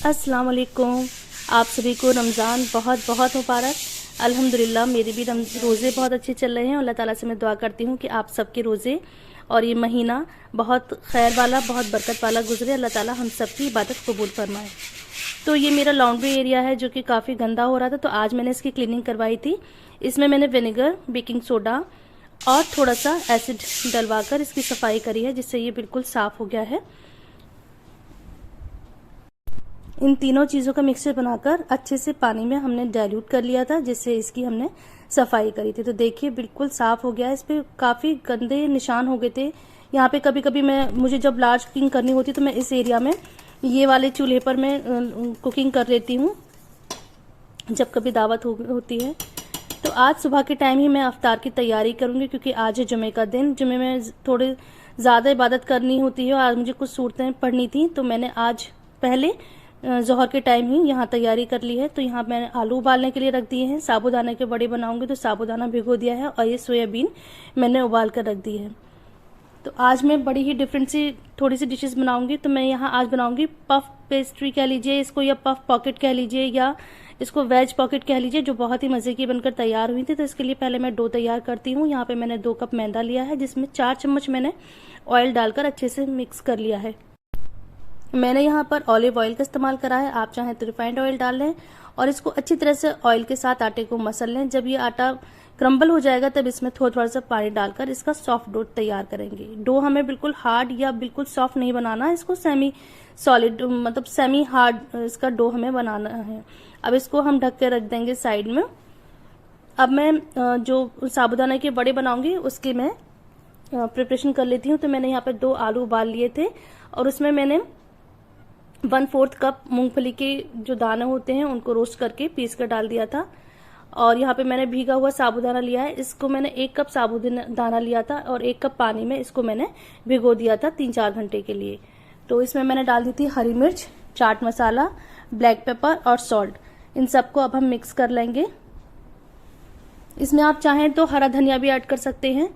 अस्सलाम वालेकुम। आप सभी को रमज़ान बहुत बहुत मुबारक। अल्हम्दुलिल्लाह मेरे भी रोज़े बहुत अच्छे चल रहे हैं। अल्लाह ताला से मैं दुआ करती हूँ कि आप सबके रोज़े और ये महीना बहुत खैर वाला, बहुत बरकत वाला गुजरे। अल्लाह ताला हम सबकी इबादत कबूल फरमाए। तो ये मेरा लॉन्ड्री एरिया है जो कि काफ़ी गंदा हो रहा था, तो आज मैंने इसकी क्लीनिंग करवाई थी। इसमें मैंने विनेगर, बेकिंग सोडा और थोड़ा सा एसिड डलवा कर इसकी सफाई करी है, जिससे ये बिल्कुल साफ़ हो गया है। इन तीनों चीज़ों का मिक्सचर बनाकर अच्छे से पानी में हमने डाइल्यूट कर लिया था, जिससे इसकी हमने सफाई करी थी। तो देखिए बिल्कुल साफ़ हो गया है। इस पर काफ़ी गंदे निशान हो गए थे। यहाँ पे कभी कभी मुझे जब लार्ज कुकिंग करनी होती तो मैं इस एरिया में ये वाले चूल्हे पर मैं कुकिंग कर लेती हूँ जब कभी दावत होती है। तो आज सुबह के टाइम ही मैं अफ्तार की तैयारी करूँगी, क्योंकि आज है जुमे का दिन। जुमे में थोड़ी ज़्यादा इबादत करनी होती है और आज मुझे कुछ सूरतें पढ़नी थी, तो मैंने आज पहले ज़ोहर के टाइम ही यहाँ तैयारी कर ली है। तो यहाँ मैंने आलू उबालने के लिए रख दिए हैं। साबूदाना के बड़े बनाऊंगी तो साबूदाना भिगो दिया है, और ये सोयाबीन मैंने उबाल कर रख दी है। तो आज मैं बड़ी ही डिफरेंट सी थोड़ी सी डिशेस बनाऊंगी। तो मैं यहाँ आज बनाऊंगी पफ पेस्ट्री कह लीजिए इसको, या पफ पॉकेट कह लीजिए, या इसको वेज पॉकेट कह लीजिए, जो बहुत ही मज़े की बनकर तैयार हुई थी। तो इसके लिए पहले मैं डो तैयार करती हूँ। यहाँ पे मैंने 2 कप मैदा लिया है, जिसमें 4 चम्मच मैंने ऑयल डालकर अच्छे से मिक्स कर लिया है। मैंने यहाँ पर ऑलिव ऑयल का इस्तेमाल करा है, आप चाहें तो रिफाइंड ऑयल डाल लें, और इसको अच्छी तरह से ऑयल के साथ आटे को मसल लें। जब ये आटा क्रम्बल हो जाएगा तब इसमें थोड़ा सा पानी डालकर इसका सॉफ्ट डो तैयार करेंगे। डो हमें बिल्कुल हार्ड या बिल्कुल सॉफ्ट नहीं बनाना, इसको सेमी सॉलिड मतलब सेमी हार्ड इसका डो हमें बनाना है। अब इसको हम ढक के रख देंगे साइड में। अब मैं जो साबूदाना के बड़े बनाऊंगी उसकी मैं प्रिपरेशन कर लेती हूँ। तो मैंने यहाँ पर 2 आलू उबाल लिए थे, और उसमें मैंने 1/4 कप मूंगफली के जो दाने होते हैं उनको रोस्ट करके पीस कर डाल दिया था। और यहाँ पे मैंने भीगा हुआ साबूदाना लिया है। इसको मैंने 1 कप साबूदाना लिया था और 1 कप पानी में इसको मैंने भिगो दिया था 3-4 घंटे के लिए। तो इसमें मैंने डाल दी थी हरी मिर्च, चाट मसाला, ब्लैक पेपर और सॉल्ट। इन सबको अब हम मिक्स कर लेंगे। इसमें आप चाहें तो हरा धनिया भी ऐड कर सकते हैं।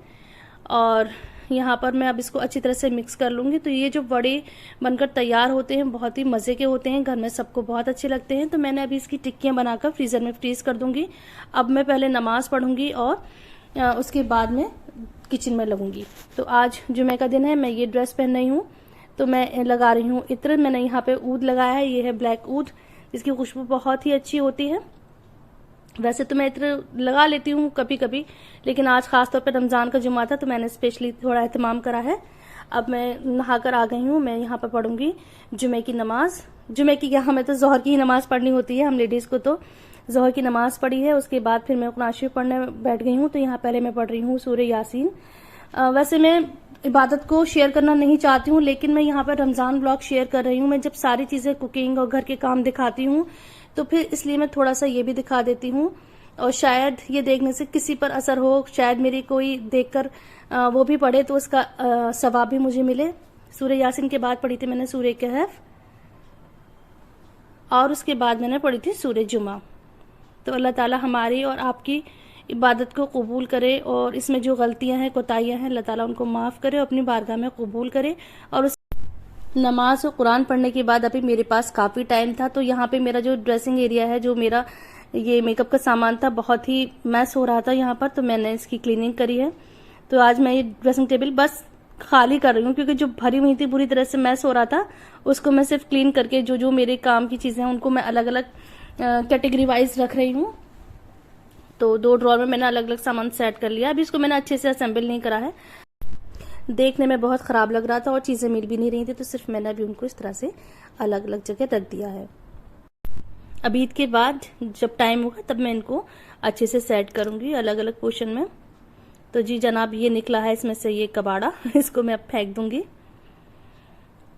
और यहाँ पर मैं अब इसको अच्छी तरह से मिक्स कर लूँगी। तो ये जो बड़े बनकर तैयार होते हैं बहुत ही मज़े के होते हैं, घर में सबको बहुत अच्छे लगते हैं। तो मैंने अभी इसकी टिक्कियाँ बनाकर फ्रीज़र में फ्रीज़ कर दूँगी। अब मैं पहले नमाज़ पढ़ूँगी और उसके बाद में किचन में लगूँगी। तो आज जुमे का दिन है, मैं ये ड्रेस पहन रही हूँ, तो मैं लगा रही हूँ इत्र। मैंने यहाँ पर ऊद लगाया है, ये है ब्लैक ऊद, जिसकी खुशबू बहुत ही अच्छी होती है। वैसे तो मैं इत्र लगा लेती हूँ कभी कभी, लेकिन आज खासतौर पर रमज़ान का जुमा था तो मैंने स्पेशली थोड़ा एहतमाम करा है। अब मैं नहाकर आ गई हूँ। मैं यहाँ पर पढ़ूंगी जुमे की नमाज। जुमे की यहाँ, हमें तो ज़ोहर की ही नमाज़ पढ़नी होती है, हम लेडीज़ को तो ज़ोहर की नमाज़ पढ़ी है। उसके बाद फिर मैं कुरान शरीफ पढ़ने बैठ गई हूँ। तो यहाँ पहले मैं पढ़ रही हूँ सूरह यासीन। वैसे मैं इबादत को शेयर करना नहीं चाहती हूँ, लेकिन मैं यहाँ पर रमज़ान ब्लॉग शेयर कर रही हूँ। मैं जब सारी चीज़ें कुकिंग और घर के काम दिखाती हूँ तो फिर इसलिए मैं थोड़ा सा ये भी दिखा देती हूँ, और शायद ये देखने से किसी पर असर हो, शायद मेरी कोई देखकर वो भी पढ़े तो उसका सवाब भी मुझे मिले। सूरह यासीन के बाद पढ़ी थी मैंने सूरह कहफ, और उसके बाद मैंने पढ़ी थी सूरह जुमा। तो अल्लाह ताला हमारी और आपकी इबादत को कबूल करे, और इसमें जो गलतियां हैं, कोताहियां हैं, अल्लाह ताला उनको माफ़ करे और अपनी बारगाह में कबूल करे। और नमाज और कुरान पढ़ने के बाद अभी मेरे पास काफ़ी टाइम था। तो यहाँ पे मेरा जो ड्रेसिंग एरिया है, जो मेरा ये मेकअप का सामान था, बहुत ही मैस हो रहा था यहाँ पर, तो मैंने इसकी क्लीनिंग करी है। तो आज मैं ये ड्रेसिंग टेबल बस खाली कर रही हूँ, क्योंकि जो भरी हुई थी पूरी तरह से मैस हो रहा था, उसको मैं सिर्फ क्लीन करके जो जो मेरे काम की चीज़ें हैं उनको मैं अलग अलग कैटेगरी वाइज रख रही हूँ। तो 2 ड्रॉर में मैंने अलग अलग सामान सेट कर लिया। अभी इसको मैंने अच्छे से असेंबल नहीं करा है, देखने में बहुत ख़राब लग रहा था और चीज़ें मिल भी नहीं रही थी, तो सिर्फ मैंने अभी उनको इस तरह से अलग अलग जगह रख दिया है। अब ईद के बाद जब टाइम होगा तब मैं इनको अच्छे से सेट करूँगी अलग अलग पोर्शन में। तो जी जनाब, ये निकला है इसमें से ये कबाड़ा, इसको मैं अब फेंक दूँगी।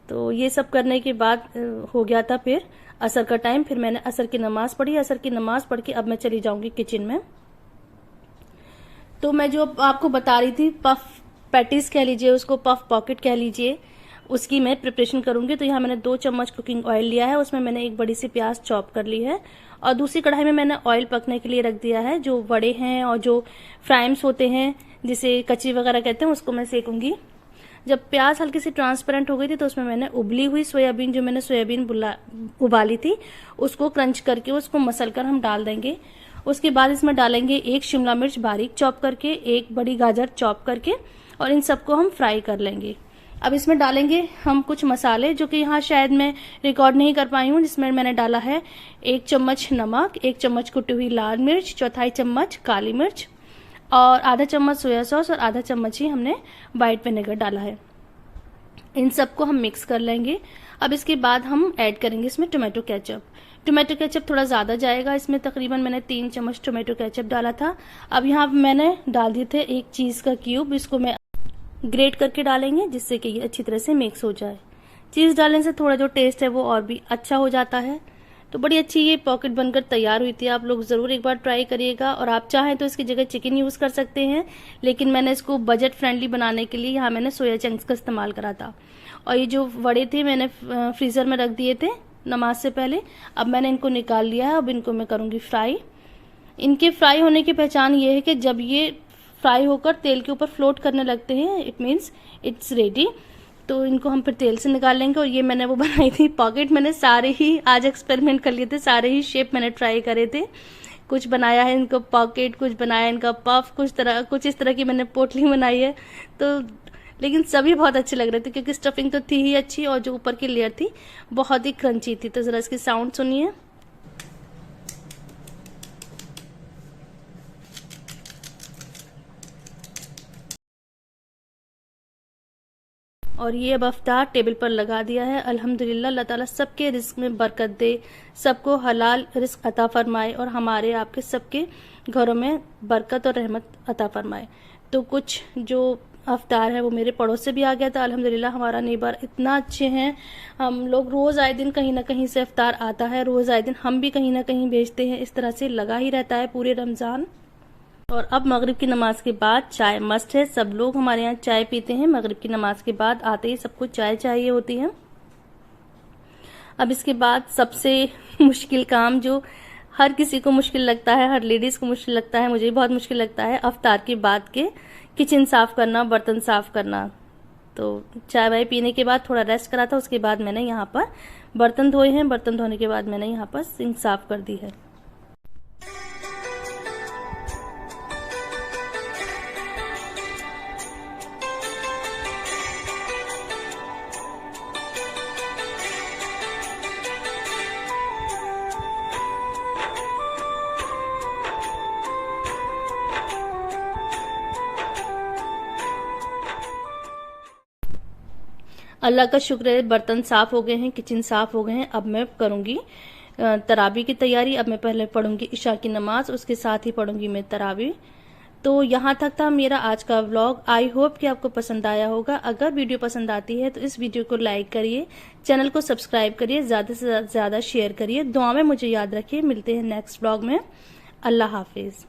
तो ये सब करने के बाद हो गया था फिर असर का टाइम। फिर मैंने असर की नमाज़ पढ़ी। असर की नमाज़ पढ़ के अब मैं चली जाऊँगी किचन में। तो मैं जो आपको बता रही थी, पफ पैटीज कह लीजिए उसको, पफ पॉकेट कह लीजिए, उसकी मैं प्रिपरेशन करूंगी। तो यहाँ मैंने 2 चम्मच कुकिंग ऑयल लिया है, उसमें मैंने एक बड़ी सी प्याज चॉप कर ली है, और दूसरी कढ़ाई में मैंने ऑयल पकने के लिए रख दिया है। जो वड़े हैं और जो फ्राइम्स होते हैं, जिसे कच्ची वगैरह कहते हैं, उसको मैं सेकूंगी। जब प्याज हल्की सी ट्रांसपेरेंट हो गई थी तो उसमें मैंने उबली हुई सोयाबीन, जो मैंने सोयाबीन उबाली थी, उसको क्रंच करके उसको मसल कर हम डाल देंगे। उसके बाद इसमें डालेंगे एक शिमला मिर्च बारीक चॉप करके, एक बड़ी गाजर चॉप करके, और इन सबको हम फ्राई कर लेंगे। अब इसमें डालेंगे हम कुछ मसाले, जो कि यहाँ शायद मैं रिकॉर्ड नहीं कर पाई हूँ, जिसमें मैंने डाला है 1 चम्मच नमक, 1 चम्मच कुटी हुई लाल मिर्च, चौथाई चम्मच काली मिर्च, और आधा चम्मच सोया सॉस, और आधा चम्मच ही हमने व्हाइट विनेगर डाला है। इन सबको हम मिक्स कर लेंगे। अब इसके बाद हम ऐड करेंगे इसमें टोमेटो केचप। टोमेटो केचप थोड़ा ज़्यादा जाएगा, इसमें तकरीबन मैंने 3 चम्मच टोमेटो केचप डाला था। अब यहाँ मैंने डाल दिए थे एक चीज़ का क्यूब, इसको मैं ग्रेट करके डालेंगे जिससे कि ये अच्छी तरह से मिक्स हो जाए। चीज़ डालने से थोड़ा जो टेस्ट है वो और भी अच्छा हो जाता है। तो बड़ी अच्छी ये पॉकेट बनकर तैयार हुई थी। आप लोग ज़रूर एक बार ट्राई करिएगा, और आप चाहें तो इसकी जगह चिकन यूज़ कर सकते हैं, लेकिन मैंने इसको बजट फ्रेंडली बनाने के लिए यहाँ मैंने सोया चंक्स का इस्तेमाल करा था। और ये जो वड़े थे मैंने फ्रीज़र में रख दिए थे नमाज से पहले। अब मैंने इनको निकाल लिया है। अब इनको मैं करूँगी फ्राई। इनके फ्राई होने की पहचान ये है कि जब ये फ्राई होकर तेल के ऊपर फ्लोट करने लगते हैं, इट मीन्स इट्स रेडी। तो इनको हम फिर तेल से निकाल लेंगे। और ये मैंने वो बनाई थी पॉकेट, मैंने सारे ही आज एक्सपेरिमेंट कर लिए थे, सारे ही शेप मैंने ट्राई करे थे। कुछ बनाया है इनको पॉकेट, कुछ बनाया इनका पफ, कुछ इस तरह की मैंने पोटली बनाई है। तो लेकिन सभी बहुत अच्छे लग रहे थे, क्योंकि स्टफिंग तो थी ही अच्छी, और जो ऊपर की लेयर थी बहुत ही क्रंची थी। तो जरा इसकी साउंड सुनिए। और ये अब अफ्तार टेबल पर लगा दिया है। अल्हम्दुलिल्लाह, अल्लाह ताला सबके रिस्क में बरकत दे, सबको हलाल रिस्क अता फरमाए, और हमारे आपके सबके घरों में बरकत और रहमत अता फरमाए। तो कुछ जो अफ्तार है वो मेरे पड़ोस से भी आ गया था। अल्हम्दुलिल्लाह, हमारा नेबर इतना अच्छे हैं। हम लोग रोज़ आए दिन कहीं ना कहीं से अफ्तार आता है, रोज़ आए दिन हम भी कहीं ना कहीं भेजते हैं। इस तरह से लगा ही रहता है पूरे रमज़ान। और अब मगरिब की नमाज के बाद चाय मस्ट है। सब लोग हमारे यहाँ चाय पीते हैं। मगरिब की नमाज के बाद आते ही सबको चाय चाहिए होती है। अब इसके बाद सबसे मुश्किल काम, जो हर किसी को मुश्किल लगता है, हर लेडीज को मुश्किल लगता है, मुझे भी बहुत मुश्किल लगता है, अफ्तार के बाद के किचन साफ करना, बर्तन साफ करना। तो चाय वाय पीने के बाद थोड़ा रेस्ट करा था, उसके बाद मैंने यहाँ पर बर्तन धोए हैं। बर्तन धोने के बाद मैंने यहाँ पर सिंक साफ कर दी है। अल्लाह का शुक्र है, बर्तन साफ हो गए हैं, किचन साफ हो गए हैं। अब मैं करूंगी तरावी की तैयारी। अब मैं पहले पढ़ूंगी इशा की नमाज, उसके साथ ही पढ़ूंगी मैं तरावी। तो यहाँ तक था मेरा आज का व्लॉग। आई होप कि आपको पसंद आया होगा। अगर वीडियो पसंद आती है तो इस वीडियो को लाइक करिए, चैनल को सब्सक्राइब करिए, ज़्यादा से ज़्यादा शेयर करिए, दुआ में मुझे याद रखिए। मिलते हैं नेक्स्ट व्लॉग में। अल्लाह हाफिज़।